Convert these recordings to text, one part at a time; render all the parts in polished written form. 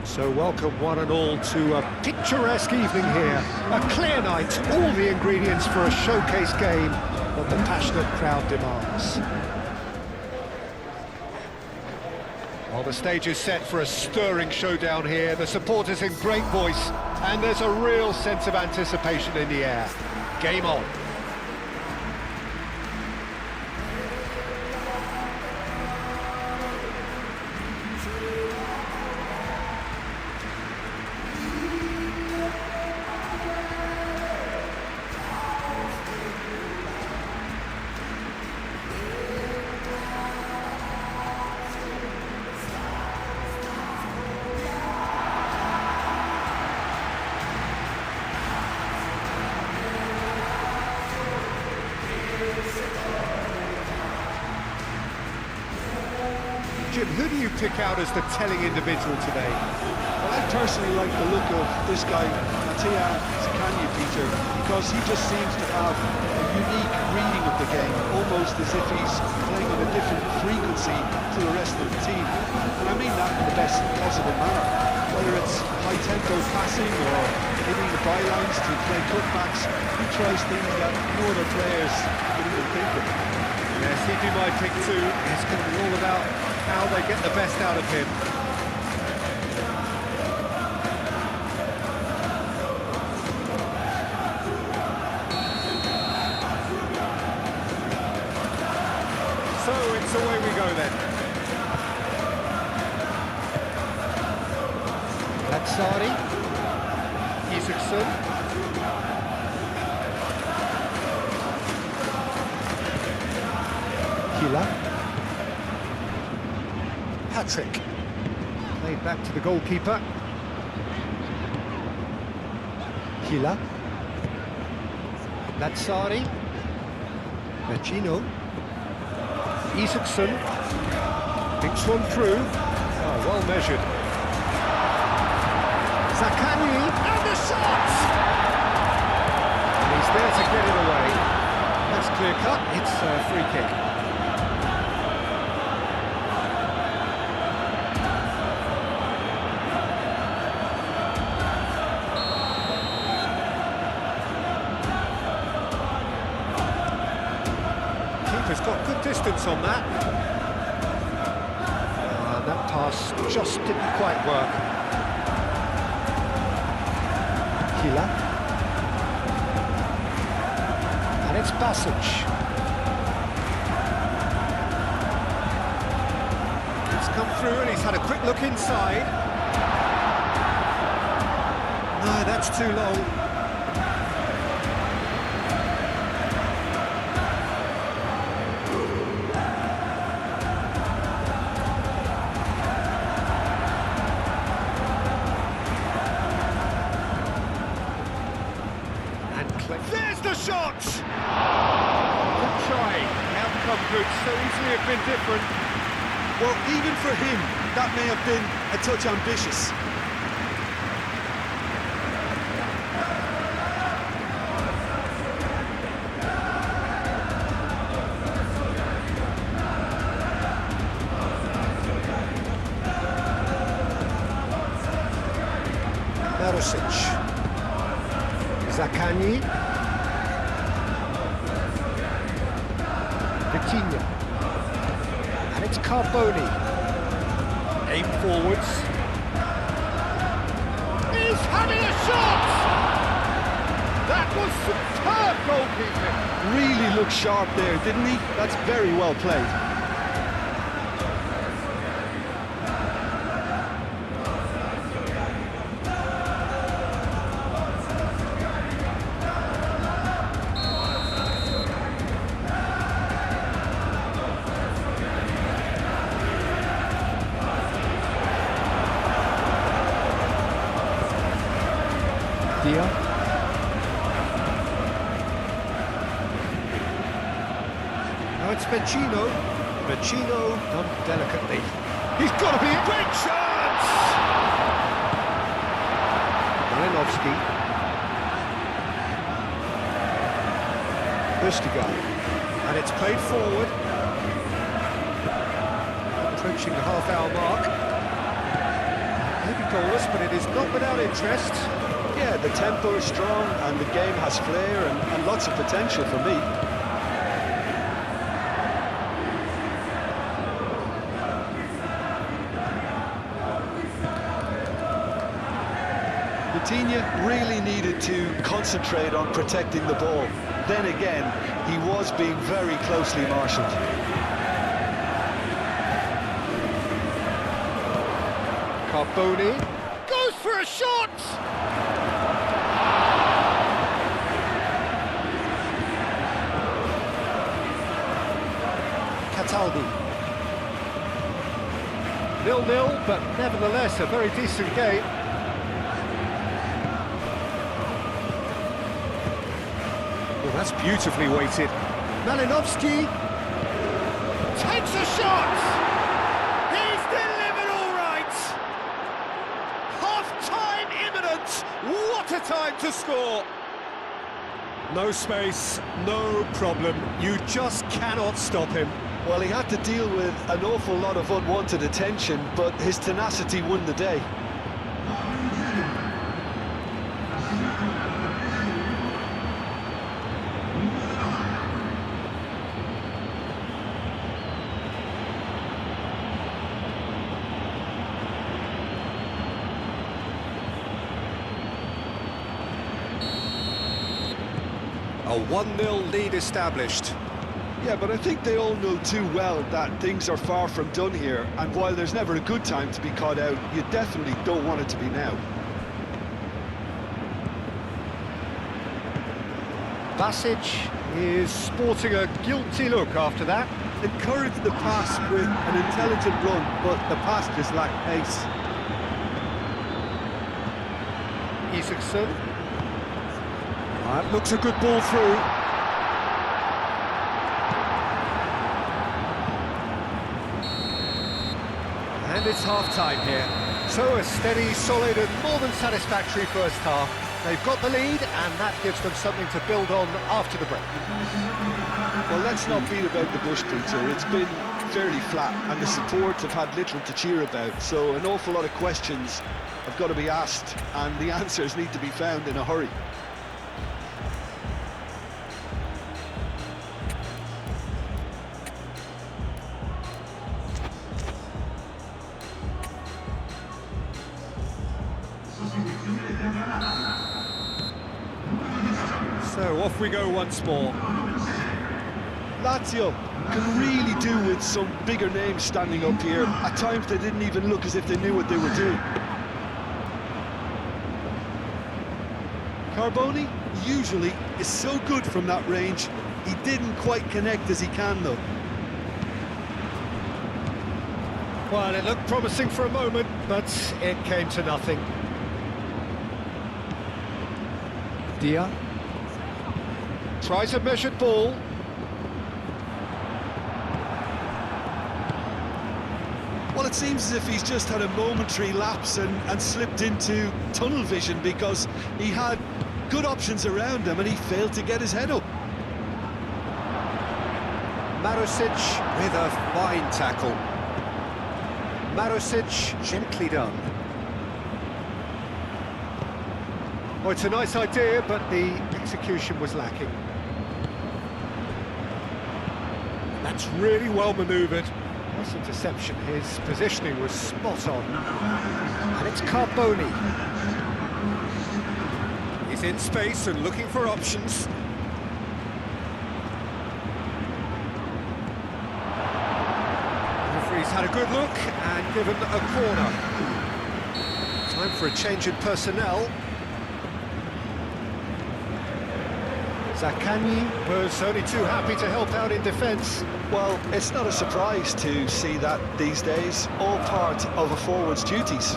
So welcome one and all to a picturesque evening here. A clear night, all the ingredients for a showcase game that the passionate crowd demands. Well, the stage is set for a stirring showdown here. The supporters in great voice, and there's a real sense of anticipation in the air. Game on. Jim, who do you pick out as the telling individual today? Well, I personally like the look of this guy, Mattia Zaccagni, Peter, because he just seems to have a unique reading of the game, almost as if he's playing on a different frequency to the rest of the team. And I mean that in the best possible manner. Whether it's high-tempo passing or hitting the bylines to play cutbacks, he tries things that no other players could even think of. Yes, he'd be my pick too. It's going to be all about how they get the best out of him. So it's away we go then. Lazzari, Isaacson. Patrick, played back to the goalkeeper. Hila, Lazzari, Vecino, Isaacson, thinks one through. Oh, well measured. Zaccagni, and the shot! And he's there to get it away. That's clear cut, it's a free kick. Keeper's got good distance on that. That pass just didn't quite work. Hila. And it's Basic. It's come through and he's had a quick look inside. No, that's too long. There's the shot! Good try. The outcome could so easily have been different. Well, even for him, that may have been a touch ambitious. Perisic. Zaccagni. Vitinha. And it's Carboni. Aim forwards. He's having a shot! That was superb goalkeeping. Really looked sharp there, didn't he? That's very well played. Dia. Now it's Vecino. Vecino done delicately. He's got to be a great chance! Malinovsky. Östigard. And it's played forward. Approaching the half-hour mark. Maybe scoreless, but it is not without interest. Yeah, the tempo is strong and the game has flair and lots of potential for me. Vitinha really needed to concentrate on protecting the ball. Then again, he was being very closely marshalled. Carboni goes for a shot! Cataldi. 0-0, but nevertheless a very decent game. Well, that's beautifully weighted. Malinovsky takes a shot! He's delivered all right! Half-time imminent! What a time to score! No space, no problem. You just cannot stop him. Well, he had to deal with an awful lot of unwanted attention, but his tenacity won the day. A 1-0 lead established. Yeah, but I think they all know too well that things are far from done here, and while there's never a good time to be caught out, you definitely don't want it to be now. Basic is sporting a guilty look after that. Encouraged the pass with an intelligent run, but the pass just lacked pace. Isaacson. That looks a good ball through. And it's half-time here. So a steady, solid and more than satisfactory first half. They've got the lead and that gives them something to build on after the break. Well, let's not beat about the bush, Peter. It's been fairly flat and the support have had little to cheer about. So an awful lot of questions have got to be asked and the answers need to be found in a hurry. So off we go once more. Lazio can really do with some bigger names standing up here. At times they didn't even look as if they knew what they were doing. Carboni usually is so good from that range. He didn't quite connect as he can though. Well, it looked promising for a moment, but it came to nothing. Dia tries a measured ball. Well, it seems as if he's just had a momentary lapse and slipped into tunnel vision because he had good options around him and he failed to get his head up. Marusic with a fine tackle. Marusic gently done. Well, it's a nice idea, but the execution was lacking. That's really well manoeuvred. Nice interception. His positioning was spot on. And it's Carboni. He's in space and looking for options. The referee's had a good look and given a corner. Time for a change in personnel. Zaccagni was only too happy to help out in defence. Well, it's not a surprise to see that these days, all part of a forward's duties.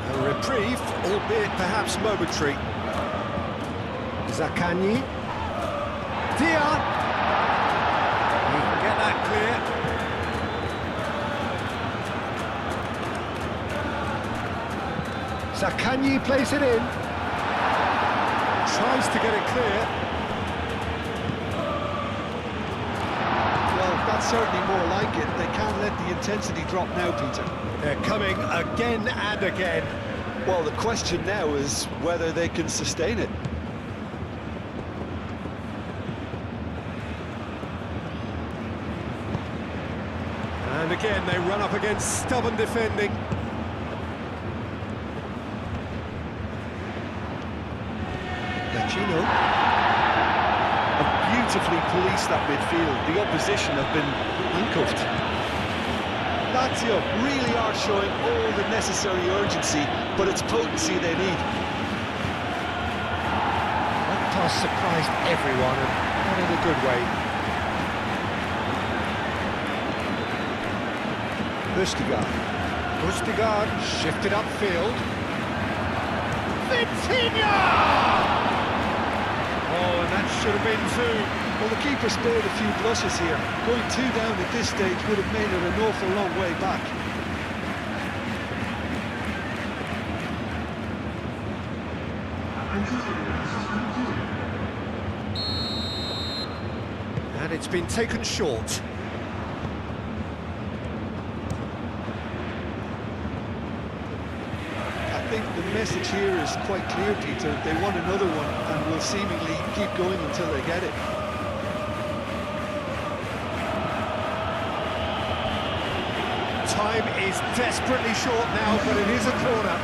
A reprieve, albeit perhaps momentary. Zaccagni. Dia! He can get that clear. Zaccagni plays it in. Tries to get it clear. Well, that's certainly more like it. They can't let the intensity drop now, Peter. They're coming again and again. Well, the question now is whether they can sustain it. And again, they run up against stubborn defending. Genoa have beautifully policed that midfield. The opposition have been handcuffed. Lazio really are showing all the necessary urgency, but it's potency they need. That pass surprised everyone, and not in a good way. Lustigard shifted upfield. Vitinha! Oh, and that should have been two. Well, the keeper spared a few blushes here. Going 2 down at this stage would have made it an awful long way back. And it's been taken short. I think the message here is quite clear, Peter. They want another one and will seemingly keep going until they get it. Time is desperately short now, but it is a corner.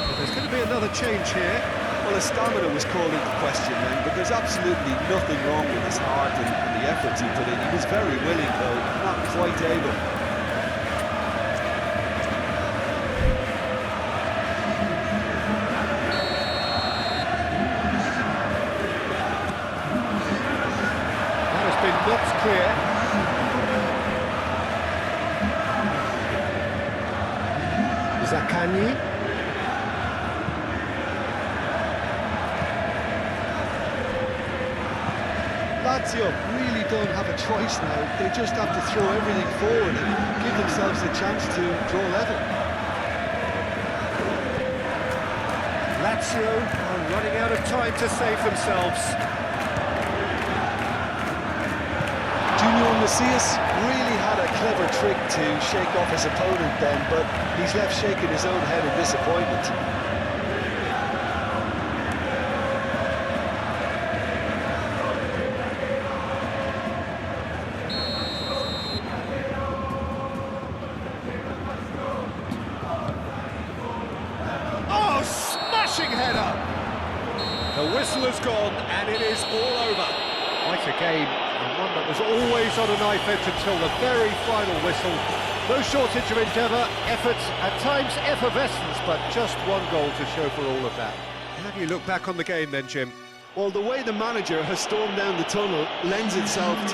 But there's going to be another change here. Well, his stamina was called into question then, but there's absolutely nothing wrong with his heart and the efforts he put in. He was very willing, though, not quite able. Knocked clear. Zaccagni. Lazio really don't have a choice now. They just have to throw everything forward and give themselves a chance to draw level. Lazio are running out of time to save themselves. Junior Messias really had a clever trick to shake off his opponent then, but he's left shaking his own head in disappointment. Oh, smashing header! The whistle has gone and it is all over. Quite a game. And one that was always on a knife edge until the very final whistle. No shortage of endeavour, effort, at times effervescence, but just one goal to show for all of that. How do you look back on the game then, Jim? Well, the way the manager has stormed down the tunnel lends itself to